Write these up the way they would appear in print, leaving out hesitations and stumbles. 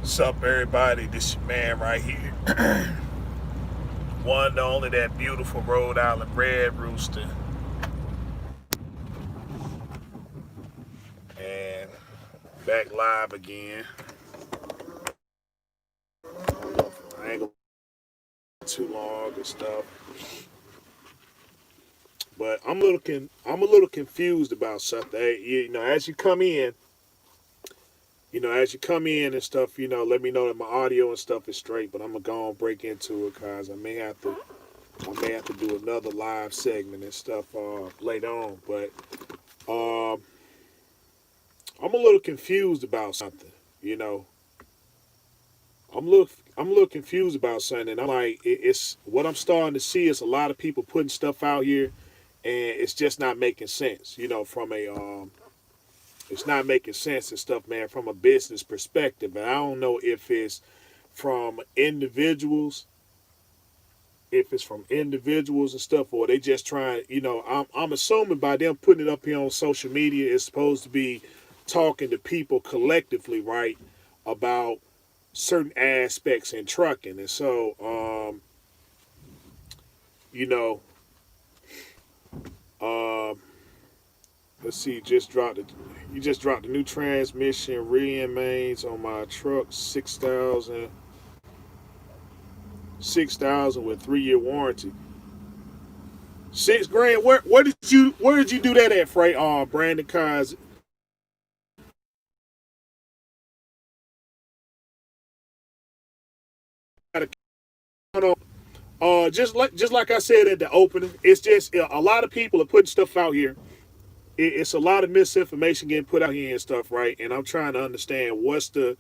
What's up, everybody? This your man right here. One and only, that beautiful Rhode Island Red Rooster. And back live again. I ain't gonna too long and stuff. But I'm a little confused about something. Hey, as you come in, and stuff, let me know that my audio and stuff is straight. But I'm gonna go and break into it because I may have to do another live segment and stuff later on. But I'm a little confused about something. You know, I'm a little confused about something. And I'm like, it's what I'm starting to see is a lot of people putting stuff out here, and it's just not making sense. It's not making sense and stuff, man, from a business perspective. And I don't know from individuals, if it's from individuals and stuff, or they just trying. I'm assuming by them putting it up here on social media, it's supposed to be talking to people collectively, right, about certain aspects in trucking. And so, you know, um, let's see, you just dropped the new transmission mains on my truck, 6,000 with 3-year warranty. 6 grand. Where did you do that at, Freight? Brandon Cons. Just like I said at the opening, it's just a lot of people are putting stuff out here. It's a lot of misinformation getting put out here and stuff, right? And I'm trying to understand what's the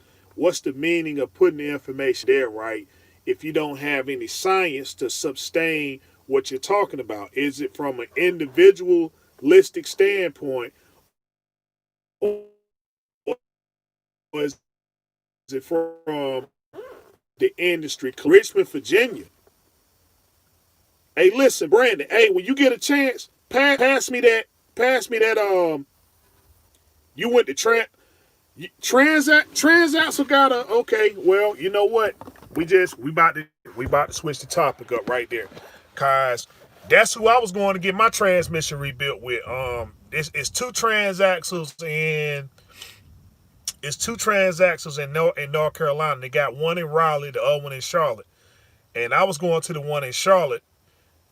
meaning of putting the information there, right? If you don't have any science to sustain what you're talking about, is it from an individualistic standpoint, or is it from the industry? Richmond, Virginia. Hey, listen, Brandon. Hey, when you get a chance, pass me that. Pass me that. You went to Transaxle got a. Okay, well, you know what? We about to switch the topic up right there, cause that's who I was going to get my transmission rebuilt with. It's two transaxles and it's two transaxles in North Carolina. They got one in Raleigh, the other one in Charlotte, and I was going to the one in Charlotte,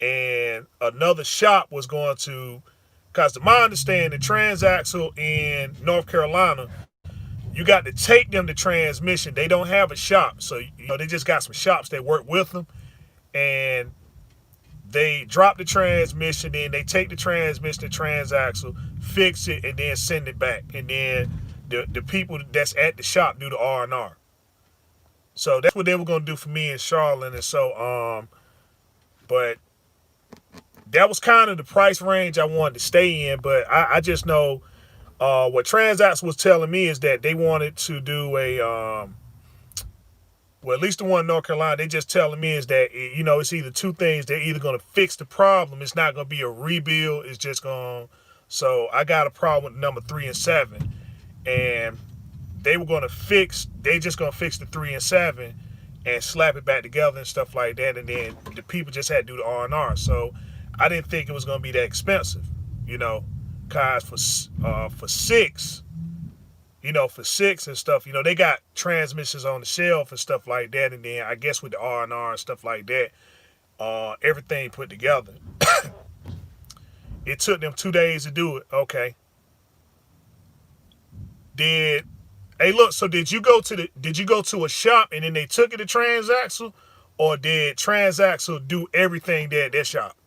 and another shop was going to, because to my understanding, the transaxle in North Carolina, you got to take them to transmission. They don't have a shop, so they just got some shops that work with them, and they drop the transmission, then they take the transmission to transaxle, fix it, and then send it back, and then the people that's at the shop do the R&R. So that's what they were gonna do for me in Charlotte, and so but that was kind of the price range I wanted to stay in. But I just know what Transax was telling me is that they wanted to do well, at least the one in North Carolina, they just telling me is that, it's either two things. They're either going to fix the problem. It's not going to be a rebuild. It's just going to, so I got a problem with number 3 and 7. And they just going to fix the 3 and 7 and slap it back together and stuff like that. And then the people just had to do the R&R. So I didn't think it was going to be that expensive, cause for six, for 6 and stuff, they got transmissions on the shelf and stuff like that. And then I guess with the R&R and stuff like that, everything put together. It took them 2 days to do it. Okay. Hey, look, so did you go to a shop and then they took it to Transaxle, or did Transaxle do everything there at their shop?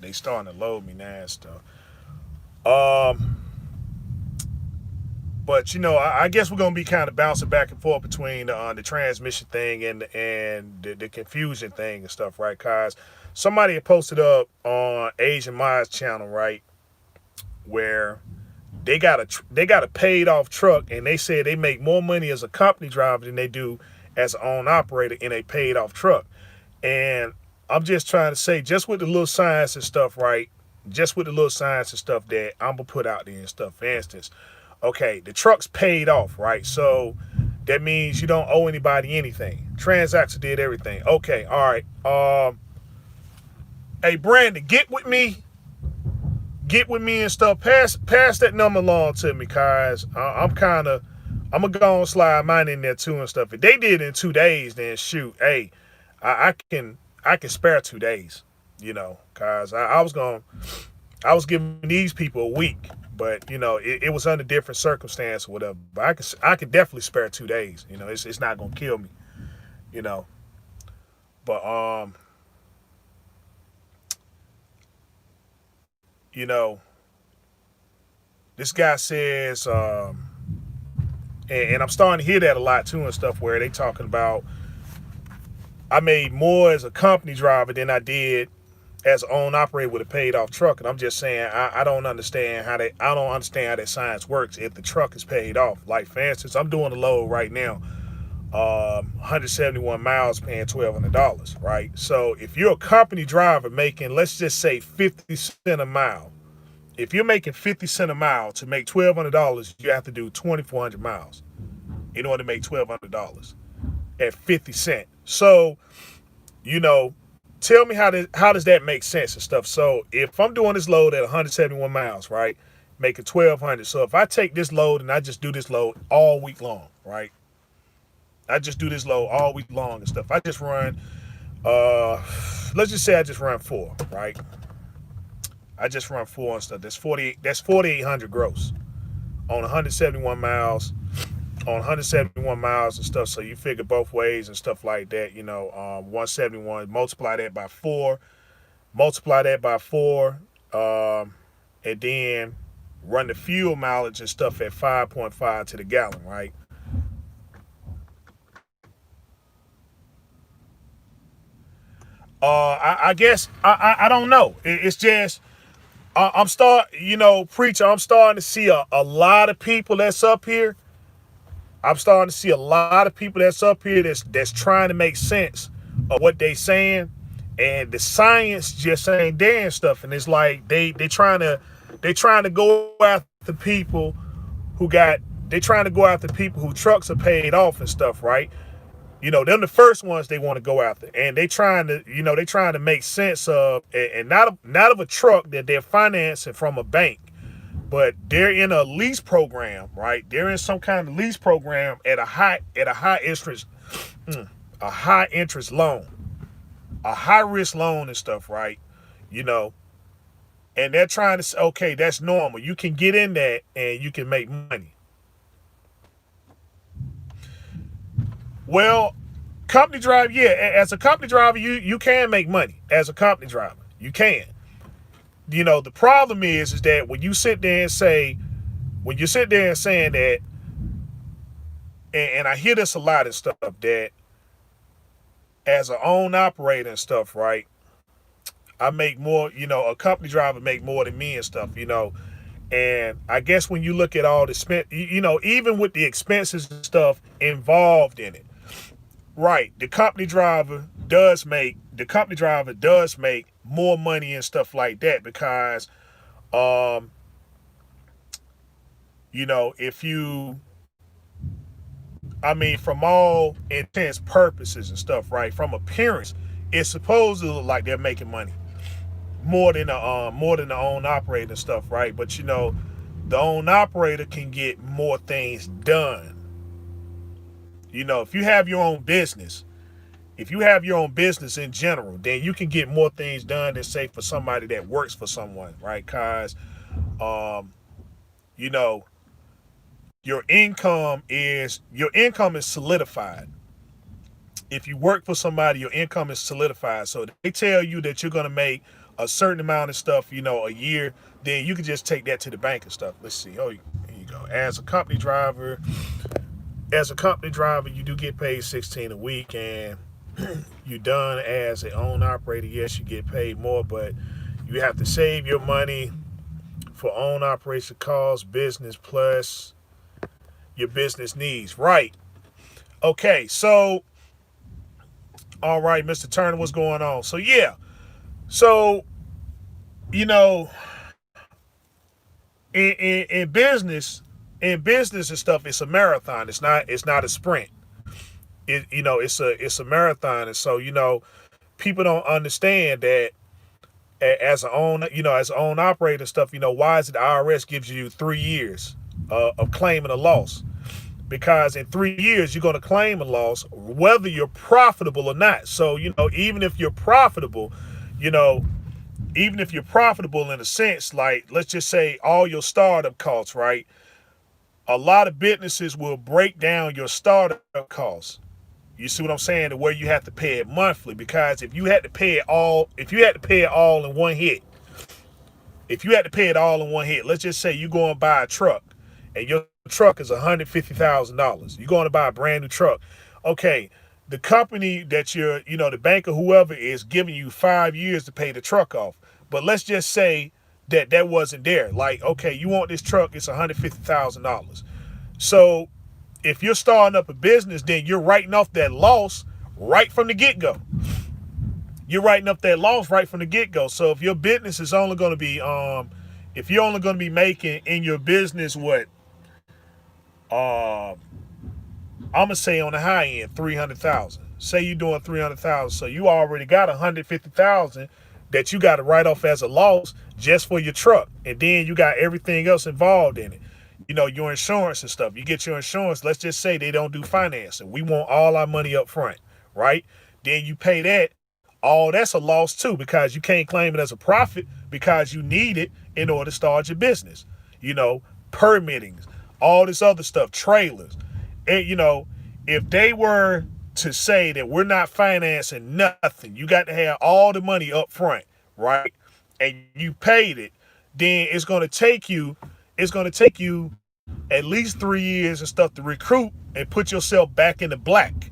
They starting to load me now and stuff. Um, but I guess we're gonna be kind of bouncing back and forth between the transmission thing and the confusion thing and stuff, right? Cause somebody had posted up on Asian Miles channel, right, where they got a paid off truck, and they said they make more money as a company driver than they do as an own operator in a paid off truck. And I'm just trying to say, just with the little science and stuff, right? Just with the little science and stuff that I'm gonna put out there and stuff. For instance, okay, the truck's paid off, right? So that means you don't owe anybody anything. Transaction did everything. Okay, all right. Hey Brandon, get with me and stuff. Pass that number along to me, guys. I'm gonna go and slide mine in there too and stuff. If they did it in 2 days, then shoot, hey, I can spare 2 days, cause I was giving these people a week, but it was under different circumstance or whatever. But I could definitely spare 2 days. It's not gonna kill me, you know. But you know, this guy says, and I'm starting to hear that a lot too and stuff where they talking about I made more as a company driver than I did as an own operator with a paid off truck. And I'm just saying I don't understand how that science works if the truck is paid off. Like for instance, I'm doing a load right now, 171 miles paying $1,200, right? So if you're a company driver making, let's just say 50 cent a mile, if you're making 50 cent a mile to make $1,200, you have to do 2,400 miles in order to make $1,200 at 50 cent. So, tell me how does that make sense and stuff. So if I'm doing this load at 171 miles, right, making 1,200. So if I take this load and I just do this load all week long, right? I just do this load all week long and stuff. I just run, let's just say I just run 4, right? I just run 4 and stuff. That's 4,800 gross on 171 miles. On 171 miles and stuff, so you figure both ways and stuff like that. 171, multiply that by 4, and then run the fuel mileage and stuff at 5.5 to the gallon, right? I guess I don't know. It's just preacher. I'm starting to see a lot of people that's up here. I'm starting to see a lot of people that's up here that's trying to make sense of what they saying, and the science just ain't there and stuff. And it's like they trying to go after people they trying to go after people who trucks are paid off and stuff, right? Them the first ones they want to go after, and they trying to make sense of, and not of a truck that they're financing from a bank. But they're in a lease program, right? They're in some kind of lease program at a high interest, a high interest loan, a high risk loan and stuff, right? You know, and they're trying to say, okay, that's normal. You can get in that and you can make money. Well, company driver, yeah, as a company driver, you can make money as a company driver. You can. The problem is that when you sit there and saying that, and I hear this a lot and stuff, that as an own operator and stuff, right? I make more, a company driver make more than me and stuff, and I guess when you look at all the spent, even with the expenses and stuff involved in it, right? The company driver does make more money and stuff like that because, if you, from all intents purposes and stuff, right? From appearance, it's supposed to look like they're making money more than the own operator and stuff, right? But the own operator can get more things done. If you have your own business, in general, then you can get more things done than say for somebody that works for someone, right? Because, you know, your income is solidified. If you work for somebody, your income is solidified. So they tell you that you're gonna make a certain amount of stuff, a year, then you can just take that to the bank and stuff. Let's see. Oh, here you go. As a company driver, you do get paid 16 a week, and you done as an own operator. Yes, you get paid more, but you have to save your money for own operation costs, business plus your business needs. Right. Okay, so All right, Mr. Turner, what's going on? So yeah, so you know, in business, and stuff, it's a marathon. It's not a sprint. It's a marathon, and so people don't understand that as a own as an own operator and stuff. Why is it the IRS gives you 3 years of claiming a loss? Because in 3 years you're going to claim a loss whether you're profitable or not. So even if you're profitable, you know even if you're profitable in a sense, like let's just say all your startup costs, right? A lot of businesses will break down your startup costs. You see what I'm saying? To where you have to pay it monthly, because if you had to pay it all in one hit, if you had to pay it all in one hit, let's just say you go and buy a truck, and your truck is $150,000. You're going to buy a brand new truck. Okay, the company that the bank or whoever is giving you 5 years to pay the truck off. But let's just say that wasn't there. Like, okay, you want this truck, it's $150,000. So if you're starting up a business, then you're writing off that loss right from the get-go. You're writing up that loss right from the get-go. So if your business is only going to be if you're only going to be making in your business what I'm gonna say on the high end 300,000. Say you're doing 300,000, so you already got 150,000 that you got to write off as a loss just for your truck, and then you got everything else involved in it. Your insurance and stuff. You get your insurance. Let's just say they don't do financing. We want all our money up front, right? Then you pay that. All that's a loss too, because you can't claim it as a profit because you need it in order to start your business. Permittings, all this other stuff, trailers. And if they were to say that we're not financing nothing, you got to have all the money up front, right? And you paid it, then it's gonna take you at least 3 years and stuff to recruit and put yourself back in the black.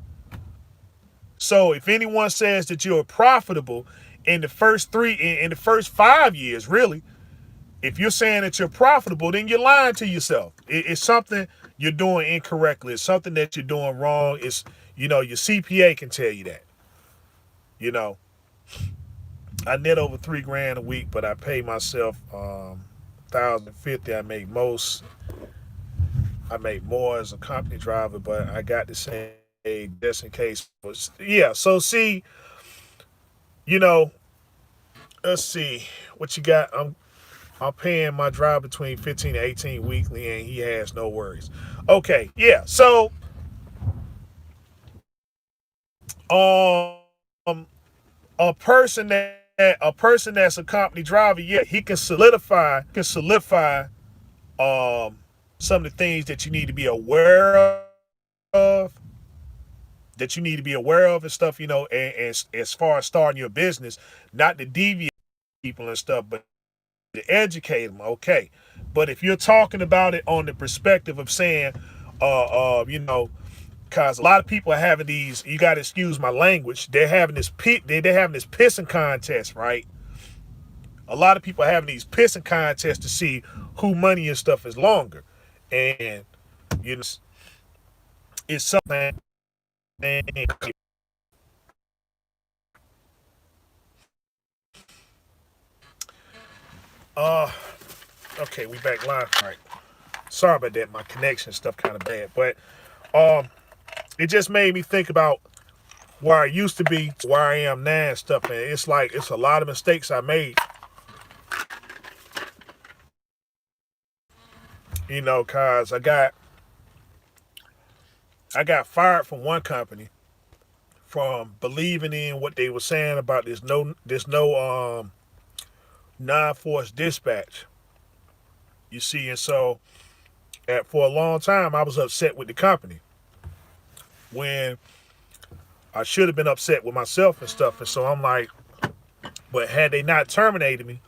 So if anyone says that you're profitable in the first 5 years, really, if you're saying that you're profitable, then you're lying to yourself. It's something you're doing incorrectly. It's something that you're doing wrong. Your CPA can tell you that. You know, I net over 3 grand a week, but I pay myself 1,050. I make more as a company driver, but I got to say just in case. Yeah. So see, you know, let's see what you got. I'm paying my driver between 15 to 18 weekly, and he has no worries. Okay. Yeah. So um, a person that's a company driver, yeah, he can solidify um some of the things that you need to be aware of, and stuff, and as far as starting your business, not to deviate people and stuff, but to educate them. Okay. But if you're talking about it on the perspective of saying, because a lot of people are having these, you got to excuse my language, they're having this pissing contest, right? A lot of people are having these pissing contests to see who money and stuff is longer. And, you know, it's something. Uh, okay, we back live. All right. Sorry about that. My connection stuff kind of bad. But it just made me think about where I used to be, where I am now and stuff. And it's like, it's a lot of mistakes I made, cause I got fired from one company from believing in what they were saying about this no non-force dispatch. You see, and so for a long time I was upset with the company when I should have been upset with myself and stuff. And so I'm like, but had they not terminated me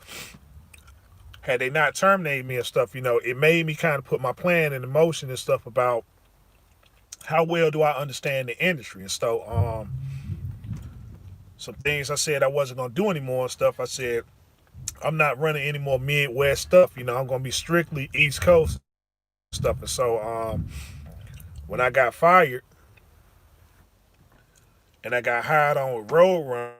and stuff, it made me kind of put my plan in motion and stuff about how well do I understand the industry. And so some things I said I wasn't gonna do anymore and stuff. I said I'm not running any more Midwest stuff. I'm gonna be strictly East Coast stuff. And so when I got fired, and I got hired on with Road Run.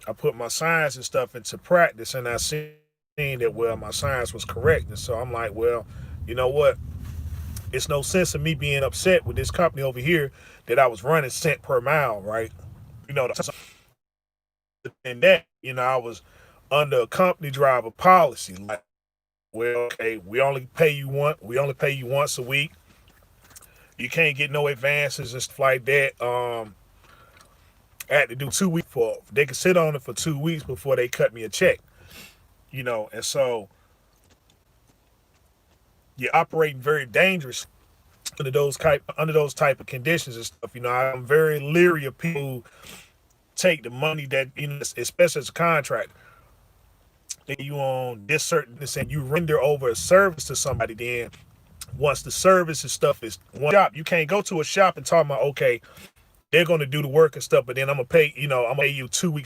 I put my science and stuff into practice, and I seen that, well, my science was correct. And so I'm like, well, you know what? It's no sense of me being upset with this company over here that I was running cent per mile, right? You know, and that, I was under a company driver policy. Like, well, okay, we only pay you once a week. You can't get no advances and stuff like that. I had to do 2 weeks for, they could sit on it for 2 weeks before they cut me a check. And so you're operating very dangerous under those type of conditions and stuff. I'm very leery of people who take the money that, especially as a contractor, that you on this and you render over a service to somebody. Then once the service and stuff is one shop, you can't go to a shop and talk about, okay, they're going to do the work and stuff, but then I'm gonna pay you 2 weeks